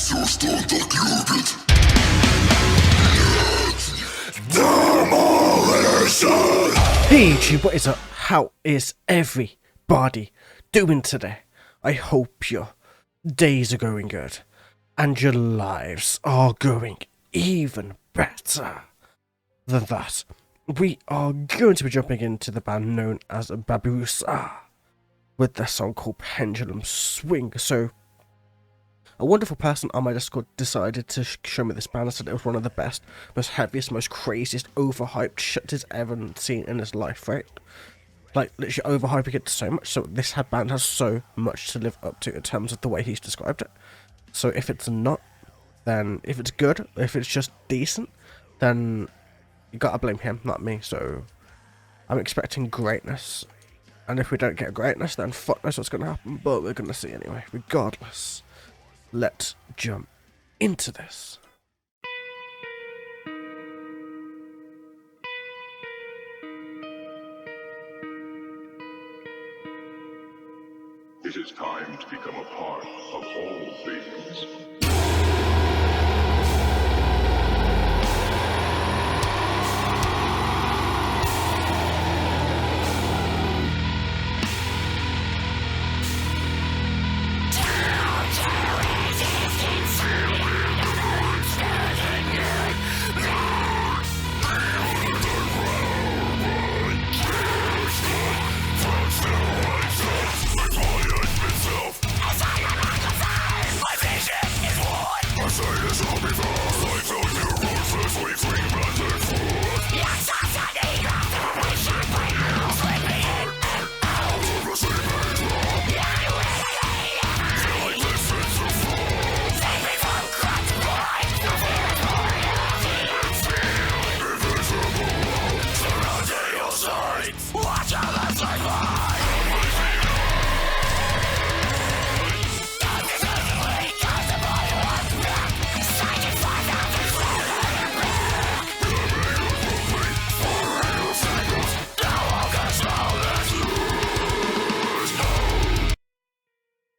Hey YouTube, what is up? How is everybody doing today? I hope your days are going good and your lives are going even better than that. We are going to be jumping into the band known as Babirusa with their song called Pendulum Swing. So a wonderful person on my Discord decided to show me this band and said it was one of the best, most heaviest, most craziest, overhyped shit he's ever seen in his life, right? Like, literally overhyping it so much, so this band has so much to live up to in terms of the way he's described it. So if it's not, then, if it's good, if it's just decent, then you gotta blame him, not me. So I'm expecting greatness, and if we don't get greatness, then fuck knows what's gonna happen, but we're gonna see anyway, regardless. Let's jump into this. It is time to become a part of all things.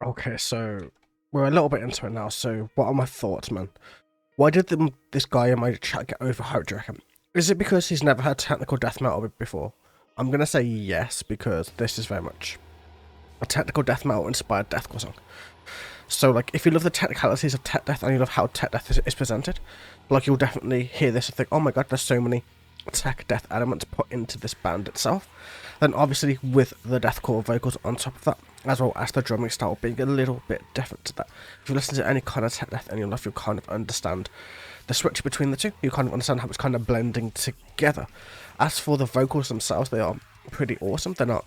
Okay, so we're a little bit into it now, so what are my thoughts, man? Why did this guy in my chat get overhyped, do you reckon? Is it because he's never had technical death metal before? I'm gonna say yes, because this is very much a technical death metal inspired deathcore song. So, like, if you love the technicalities of tech death and you love how tech death is presented, like, you'll definitely hear this and think, oh my god, there's so many tech death elements put into this band itself. Then obviously with the deathcore vocals on top of that, as well as the drumming style being a little bit different to that. If you listen to any kind of tech death in your life, you'll kind of understand the switch between the two. You kind of understand how it's kind of blending together. As for the vocals themselves, they are pretty awesome. They're not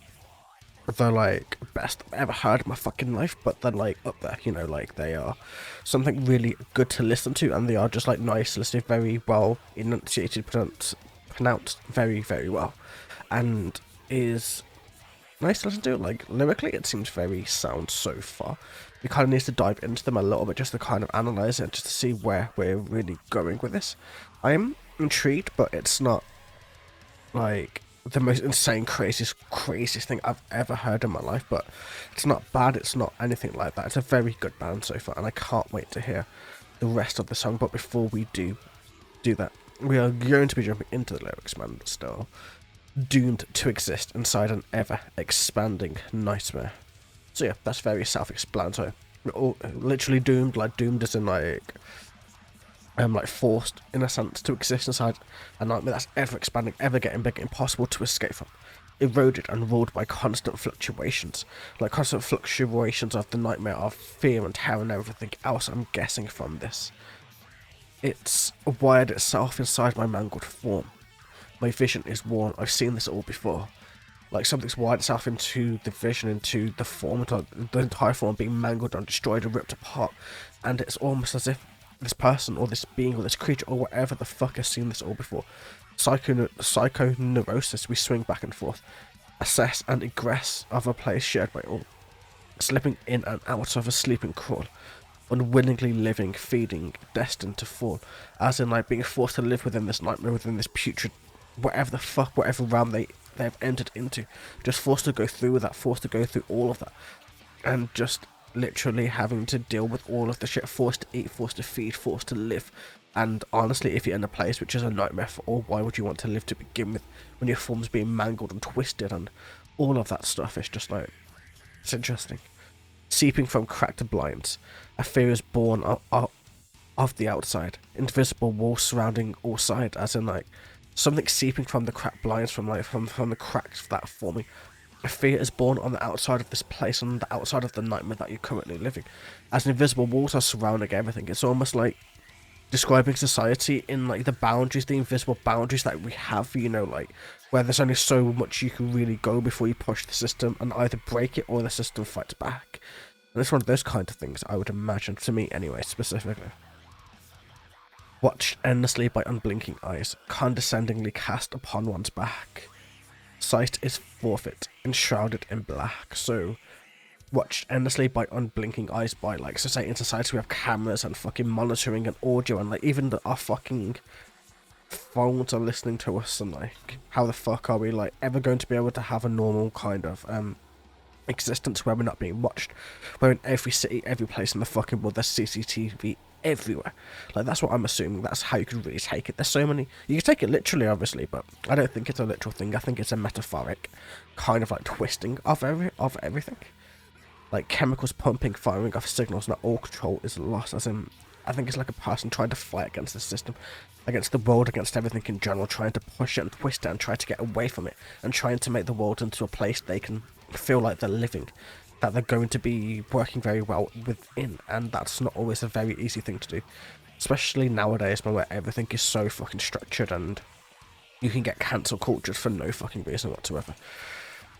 the, like, best I've ever heard in my fucking life, but they're, like, up there, you know, like, they are something really good to listen to, and they are just, like, nice to listen to, very well enunciated, pronounced very, very well, and is nice to listen to. Like, lyrically, it seems very sound so far. We kind of need to dive into them a little bit just to kind of analyze it, just to see where we're really going with this. I am intrigued, but it's not, like, the most insane, craziest thing I've ever heard in my life, but it's not bad, it's not anything like that. It's a very good band so far, and I can't wait to hear the rest of the song. But before we do that, we are going to be jumping into the lyrics, man. Still doomed to exist inside an ever-expanding nightmare. So yeah, that's very self-explanatory. We're all literally doomed, like doomed as in like forced in a sense to exist inside a nightmare that's ever-expanding, ever getting bigger, impossible to escape from. Eroded and ruled by constant fluctuations, like constant fluctuations of the nightmare of fear and terror and everything else I'm guessing from this. It's wired itself inside my mangled form. My vision is worn. I've seen this all before. Like, something's wired itself into the vision, into the form, into the entire form being mangled and destroyed and ripped apart. And it's almost as if this person or this being or this creature or whatever the fuck has seen this all before. Psychoneurosis, we swing back and forth, assess and egress of a place shared by all, slipping in and out of a sleeping crawl, unwillingly living, feeding, destined to fall, as in like being forced to live within this nightmare, within this putrid, whatever the fuck, whatever realm they've entered into, just forced to go through with that, forced to go through all of that, and just literally having to deal with all of the shit, forced to eat, forced to feed, forced to live. And honestly, if you're in a place which is a nightmare for all, why would you want to live to begin with when your form's being mangled and twisted and all of that stuff? It's just like, it's interesting. Seeping from cracked blinds, a fear is born of the outside. Invisible walls surrounding all sides, as in like something seeping from the cracked blinds, from the cracks that are forming. A fear is born on the outside of this place, on the outside of the nightmare that you're currently living. As invisible walls are surrounding everything, it's almost like describing society in like the boundaries, the invisible boundaries that we have, you know, like where there's only so much you can really go before you push the system and either break it or the system fights back. And it's one of those kind of things, I would imagine, to me anyway, specifically. Watched endlessly by unblinking eyes, condescendingly cast upon one's back. Sight is forfeit, enshrouded in black. So, watched endlessly by unblinking eyes by, like, so say in society we have cameras and fucking monitoring and audio and, like, even our fucking phones are listening to us and, like, how the fuck are we, like, ever going to be able to have a normal kind of, existence where we're not being watched, where in every city, every place in the fucking world there's CCTV everywhere. Like, that's what I'm assuming, that's how you can really take it. There's so many, you can take it literally obviously, but I don't think it's a literal thing. I think it's a metaphoric kind of like twisting of everything, like chemicals pumping, firing off signals, not all control is lost. As in, I think it's like a person trying to fight against the system, against the world, against everything in general, trying to push it and twist it and try to get away from it, and trying to make the world into a place they can feel like they're living, that they're going to be working very well within. And that's not always a very easy thing to do, especially nowadays where everything is so fucking structured and you can get cancel cultured for no fucking reason whatsoever,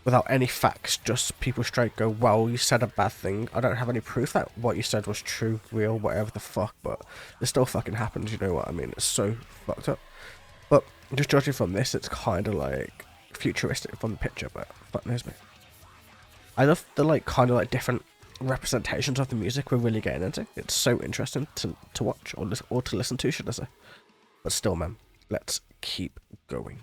without any facts. Just people straight go, well, you said a bad thing, I don't have any proof that what you said was true, real, whatever the fuck, but it still fucking happens, you know what I mean? It's so fucked up. But just judging from this, it's kind of like futuristic from the picture, but fuck knows me. I love the like kind of like different representations of the music we're really getting into. It's so interesting to watch or to listen to, should I say. But still, man, let's keep going.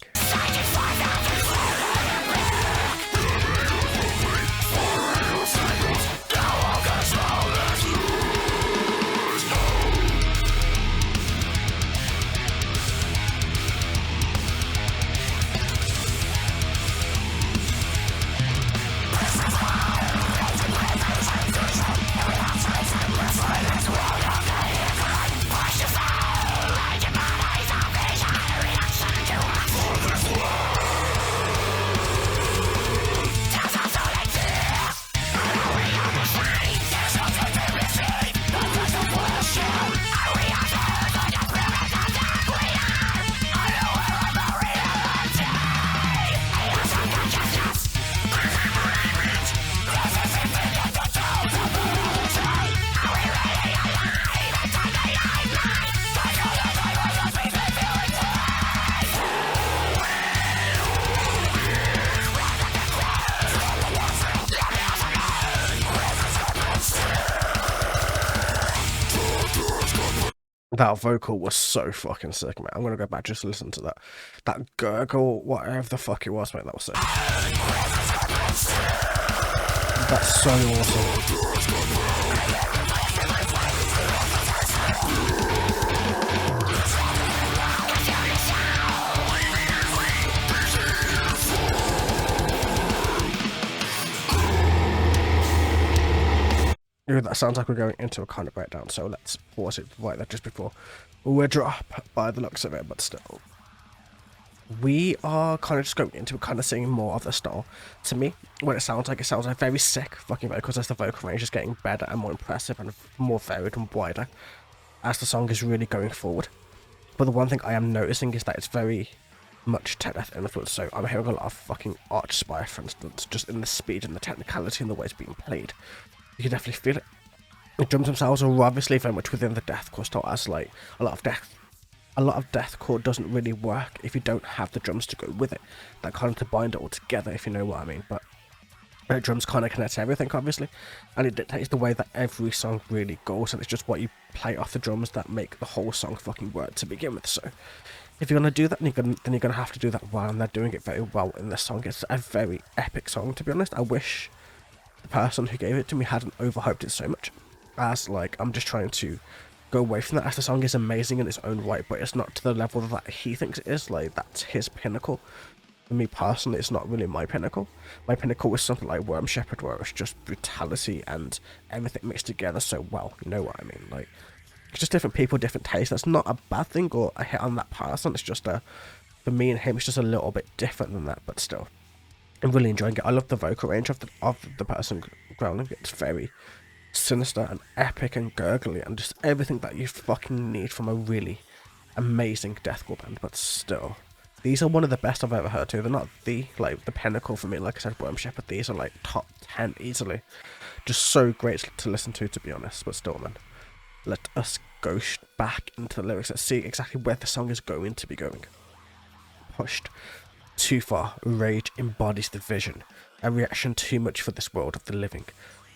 That vocal was so fucking sick, man. I'm gonna go back just to listen to that. That gurgle, whatever the fuck it was, mate, that was sick. That's so awesome. Yeah, that sounds like we're going into a kind of breakdown, so let's pause it right there just before we drop by the looks of it, but still. We are kind of just going into kind of seeing more of the style. To me, what it sounds like very sick fucking vocals as the vocal range is getting better and more impressive and more varied and wider as the song is really going forward. But the one thing I am noticing is that it's very much tech death influence, so I'm hearing a lot of fucking Archspire, for instance, just in the speed and the technicality and the way it's being played. You can definitely feel it. The drums themselves are obviously very much within the deathcore style, as like a lot of deathcore doesn't really work if you don't have the drums to go with it. That kind of to bind it all together, if you know what I mean. But drums kind of connect everything, obviously, and it dictates the way that every song really goes, and it's just what you play off the drums that make the whole song fucking work to begin with. So if you're gonna do that, then you're gonna have to do that well, and they're doing it very well in this song. It's a very epic song, to be honest. I wish the person who gave it to me hadn't overhyped it so much. As like, I'm just trying to go away from that, as the song is amazing in its own right, but it's not to the level that he thinks it is. Like, that's his pinnacle. For me personally, it's not really my pinnacle. My pinnacle was something like Worm Shepherd, where it's just brutality and everything mixed together so well. You know what I mean? Like, it's just different people, different tastes. That's not a bad thing or a hit on that person. It's just for me and him, it's just a little bit different than that, but still, I'm really enjoying it. I love the vocal range of the person growling. It's very sinister and epic and gurgly and just everything that you fucking need from a really amazing deathcore band. But still, these are one of the best I've ever heard too. They're not the pinnacle for me, like I said, Worm Shepherd. These are like top 10 easily. Just so great to listen to be honest. But still, man, let us go back into the lyrics. Let's see exactly where the song is going to be going. Pushed too far, rage embodies the vision, a reaction too much for this world of the living.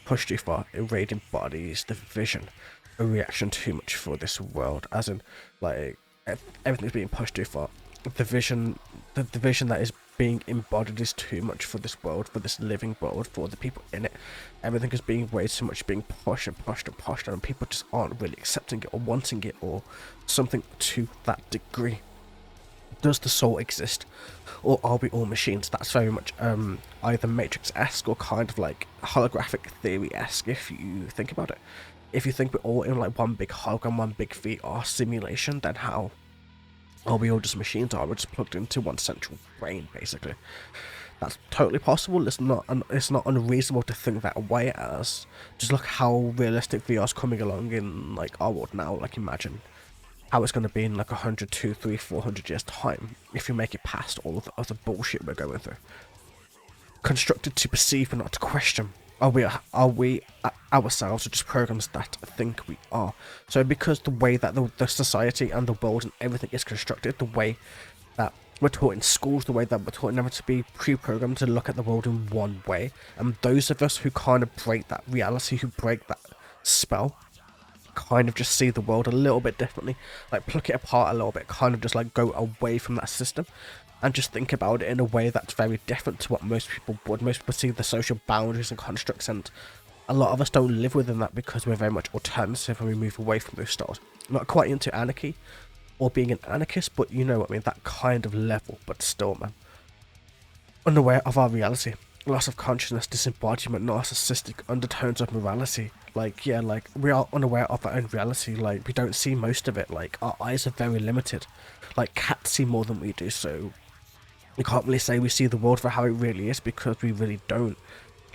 Pushed too far, rage embodies the vision, a reaction too much for this world, as in, like, everything's being pushed too far. The vision that is being embodied is too much for this world, for this living world, for the people in it. Everything is being way too much, being pushed and pushed and pushed, and people just aren't really accepting it or wanting it or something to that degree. Does the soul exist, or are we all machines? That's very much either Matrix-esque or kind of like holographic theory-esque, if you think about it. If you think we're all in like one big hologram, one big VR simulation, then how are we all just machines? Are we just plugged into one central brain, basically? That's totally possible. It's not unreasonable to think that way, as just look how realistic VR is coming along in like our world now. Like, imagine how it's going to be in like 100, 200, 300, 400 years time if you make it past all of the other bullshit we're going through. Constructed to perceive but not to question. Are we ourselves, or just programs that think we are? So because the way that the society and the world and everything is constructed, the way that we're taught in schools, the way that we're taught never to be pre-programmed to look at the world in one way, and those of us who kind of break that reality, who break that spell, kind of just see the world a little bit differently, like pluck it apart a little bit, kind of just like go away from that system and just think about it in a way that's very different to what most people would. Most people see the social boundaries and constructs, and a lot of us don't live within that because we're very much alternative and we move away from those styles. Not quite into anarchy or being an anarchist, but you know what I mean, that kind of level. But still, man, unaware of our reality, loss of consciousness, disembodiment, narcissistic undertones of morality. Like, yeah, like, we are unaware of our own reality. Like, we don't see most of it. Like, our eyes are very limited. Like, cats see more than we do, so we can't really say we see the world for how it really is, because we really don't.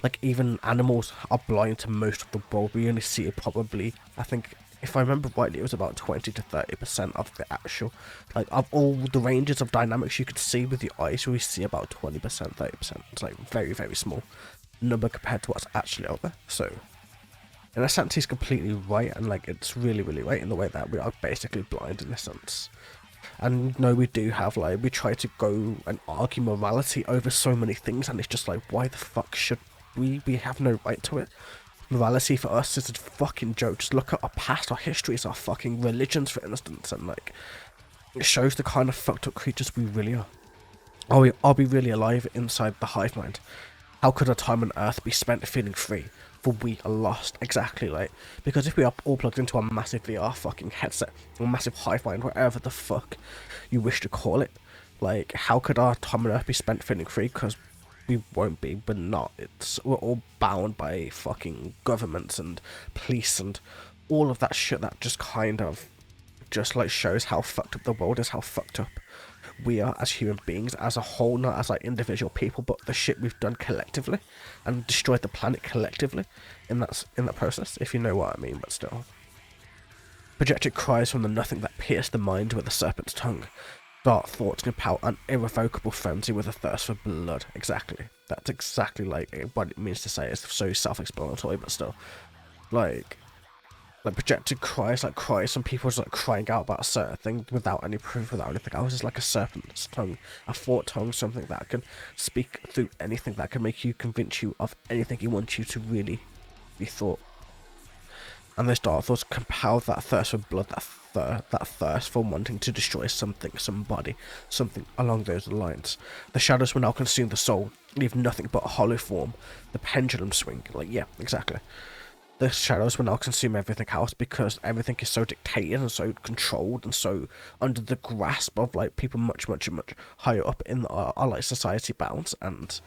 Like, even animals are blind to most of the world. We only see it probably, I think, if I remember rightly, it was about 20 to 30% of the actual, like, of all the ranges of dynamics you could see with your eyes, we see about 20%, 30%. It's like very, very small number compared to what's actually out there. So, in a sense, he's completely right, and like, it's really, really right in the way that we are basically blind in a sense. And no, we do have, like, we try to go and argue morality over so many things, and it's just like, why the fuck should we? We have no right to it. Morality for us is a fucking joke. Just look at our past, our histories, our fucking religions, for instance, and like, it shows the kind of fucked up creatures we really are. Are we really alive inside the hive mind? How could our time on Earth be spent feeling free? For we are lost, exactly, like, because if we are all plugged into a massive VR fucking headset, a massive hive mind, whatever the fuck you wish to call it, like, how could our time on Earth be spent feeling free? Because we won't be, we're not. We're all bound by fucking governments and police and all of that shit that just kind of just like shows how fucked up the world is, how fucked up we are as human beings as a whole, not as like individual people, but the shit we've done collectively and destroyed the planet collectively in that process, if you know what I mean. But still, projected cries from the nothing that pierced the mind with a serpent's tongue. Dark thoughts compel an irrevocable frenzy with a thirst for blood. Exactly. That's exactly like what it means to say. It's so self-explanatory, but still, like projected cries, like cries from people just like crying out about a certain thing without any proof, without anything else. It's like a serpent's tongue, a forked tongue, something that can speak through anything, that can make you convince you of anything you want you to really be thought. And those dark thoughts compel that thirst for blood, that thirst for wanting to destroy something, somebody, something along those lines. The shadows will now consume the soul, leave nothing but a hollow form. The pendulum swing, like, yeah, exactly. The shadows will now consume everything else because everything is so dictated and so controlled and so under the grasp of like people much higher up in our like society bounds, and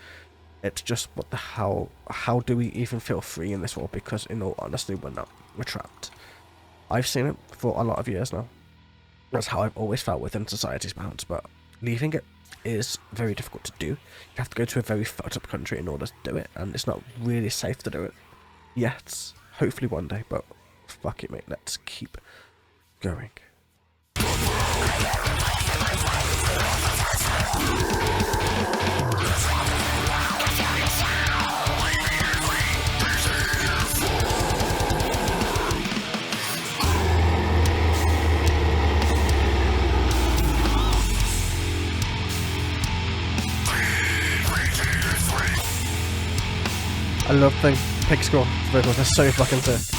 it's just what the hell, how do we even feel free in this world? Because in all honesty, we're not, we're trapped. I've seen it for a lot of years now. That's how I've always felt within society's bounds, but leaving it is very difficult to do. You have to go to a very fucked up country in order to do it, and it's not really safe to do it yet. Hopefully one day, but fuck it, mate. Let's keep going. I love the pick score vocals, they're so fucking sick.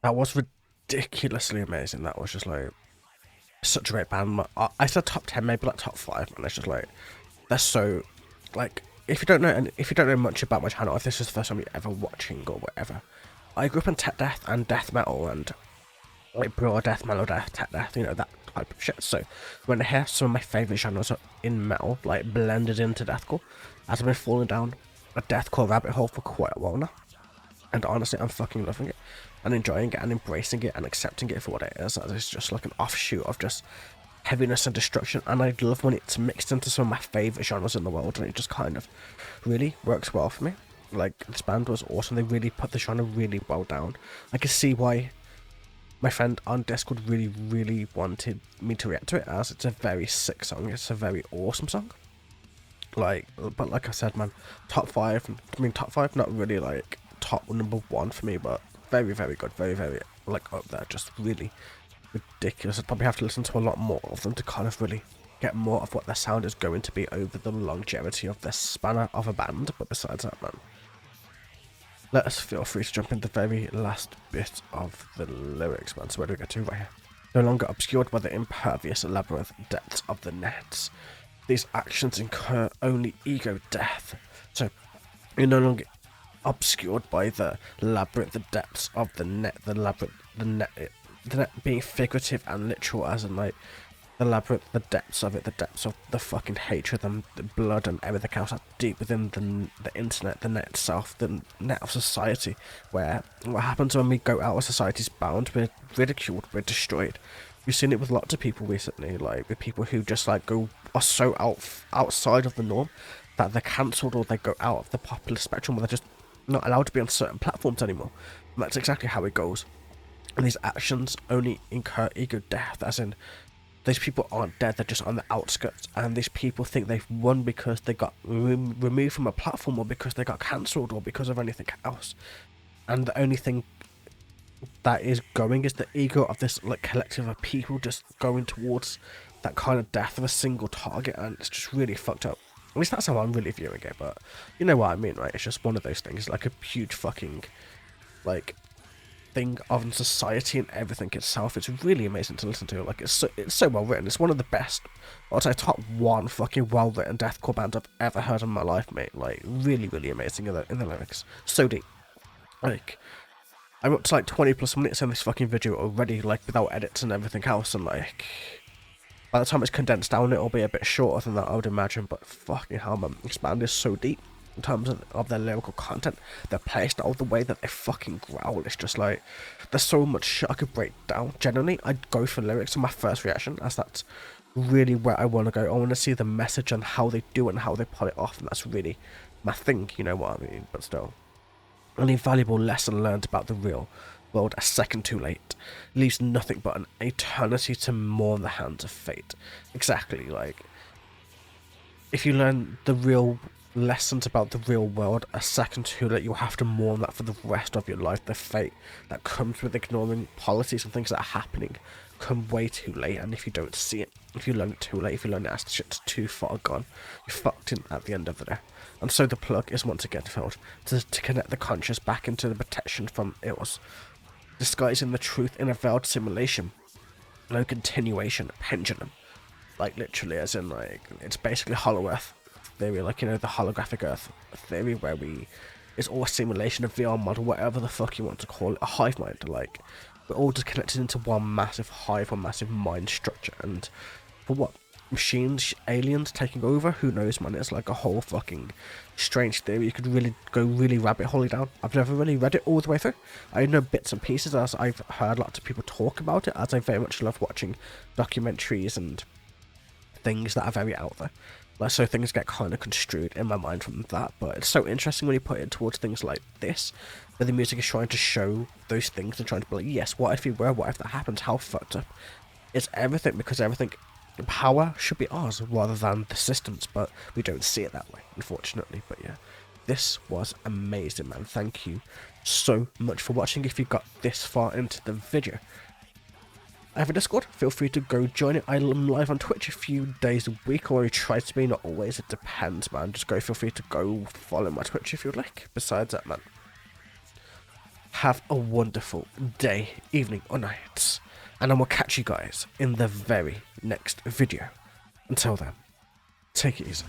That was ridiculously amazing. That was just like such a great band. I said top 10, maybe like top 5, man. It's just like they're so like, if you don't know much about my channel, if this is the first time you're ever watching or whatever, I grew up in tech death and death metal and like broad death, mellow death, tech death, you know, that type of shit. So when I hear some of my favourite genres in metal like blended into deathcore, as I've been falling down a deathcore rabbit hole for quite a while now, and honestly I'm fucking loving it and enjoying it and embracing it and accepting it for what it is. It's just like an offshoot of just heaviness and destruction, and I love when it's mixed into some of my favourite genres in the world, and it just kind of really works well for me. Like, this band was awesome. They really put the genre really well down. I can see why my friend on Discord really wanted me to react to it, as it's a very sick song. It's a very awesome song. Like, but like I said, man, top 5, not really like top number 1 for me, but very good, very like up there, just really ridiculous. I'd probably have to listen to a lot more of them to kind of really get more of what their sound is going to be over the longevity of this spanner of a band. But besides that, man, let us feel free to jump into the very last bit of the lyrics, man. So where do we get to? Right here. No longer obscured by the impervious labyrinth depths of the nets, these actions incur only ego death. So you're no longer obscured by the labyrinth, the depths of the net, the net being figurative and literal, as in like the labyrinth, the depths of it, the depths of the fucking hatred and the blood and everything else that's deep within the internet, the net itself, the net of society, where what happens when we go out of society's bounds, we're ridiculed, we're destroyed. We've seen it with lots of people recently, like with people who just like are so outside of the norm that they're cancelled, or they go out of the popular spectrum where they're just not allowed to be on certain platforms anymore. And that's exactly how it goes. And these actions only incur ego death, as in these people aren't dead, they're just on the outskirts, and these people think they've won because they got removed from a platform, or because they got cancelled, or because of anything else. And the only thing that is going is the ego of this like collective of people just going towards that kind of death of a single target, and it's just really fucked up. At least that's how I'm really viewing it, but you know what I mean, right? It's just one of those things, like a huge fucking, like, thing of society and everything itself. It's really amazing to listen to. Like, it's so well written. It's one of the best, I'd say top one fucking well written deathcore band I've ever heard in my life, mate. Like, really, really amazing in the lyrics. So deep. Like, I'm up to like 20 plus minutes in this fucking video already, like, without edits and everything else, and like, by the time it's condensed down, it'll be a bit shorter than that, I would imagine, but fucking hell, man, this band is so deep in terms of their lyrical content, their playstyle, the way that they fucking growl. It's just like, there's so much shit I could break down. Generally, I'd go for lyrics in my first reaction, as that's really where I want to go. I want to see the message and how they do it and how they pull it off, and that's really my thing, you know what I mean, but still. An invaluable lesson learned about the real world a second too late leaves nothing but an eternity to mourn the hands of fate. Exactly, like, if you learn the real lessons about the real world a second too late, you'll have to mourn that for the rest of your life. The fate that comes with ignoring policies and things that are happening come way too late, and if you don't see it, if you learn it too late, if you learn it as shit's too far gone, you're fucked in at the end of the day. And so the plug is once again filled to connect the conscious back into the protection from ills, disguising the truth in a veiled simulation. No continuation, pendulum. Like, literally, as in, like, it's basically Hollow Earth theory, like, you know, the holographic Earth theory, where it's all a simulation, of VR model, whatever the fuck you want to call it, a hive mind. Like, we're all just connected into one massive hive, one massive mind structure, and for what? Machines, aliens taking over? Who knows, man? It's like a whole fucking strange theory. You could really go really rabbit hole down. I've never really read it all the way through. I know bits and pieces, as I've heard lots of people talk about it, as I very much love watching documentaries and things that are very out there. Like, so things get kind of construed in my mind from that, but it's so interesting when you put it towards things like this, where the music is trying to show those things and trying to be like, yes, what if we were, what if that happens, how fucked up. It's everything, because everything, power should be ours rather than the system's, but we don't see it that way, unfortunately. But yeah, this was amazing, man. Thank you so much for watching. If you got this far into the video, I have a Discord, feel free to go join it. I'm live on Twitch a few days a week, or I try to be, not always, it depends, man. Just feel free to go follow my Twitch if you'd like. Besides that, man, have a wonderful day, evening, or night, and I will catch you guys in the very next video. Until then, take it easy.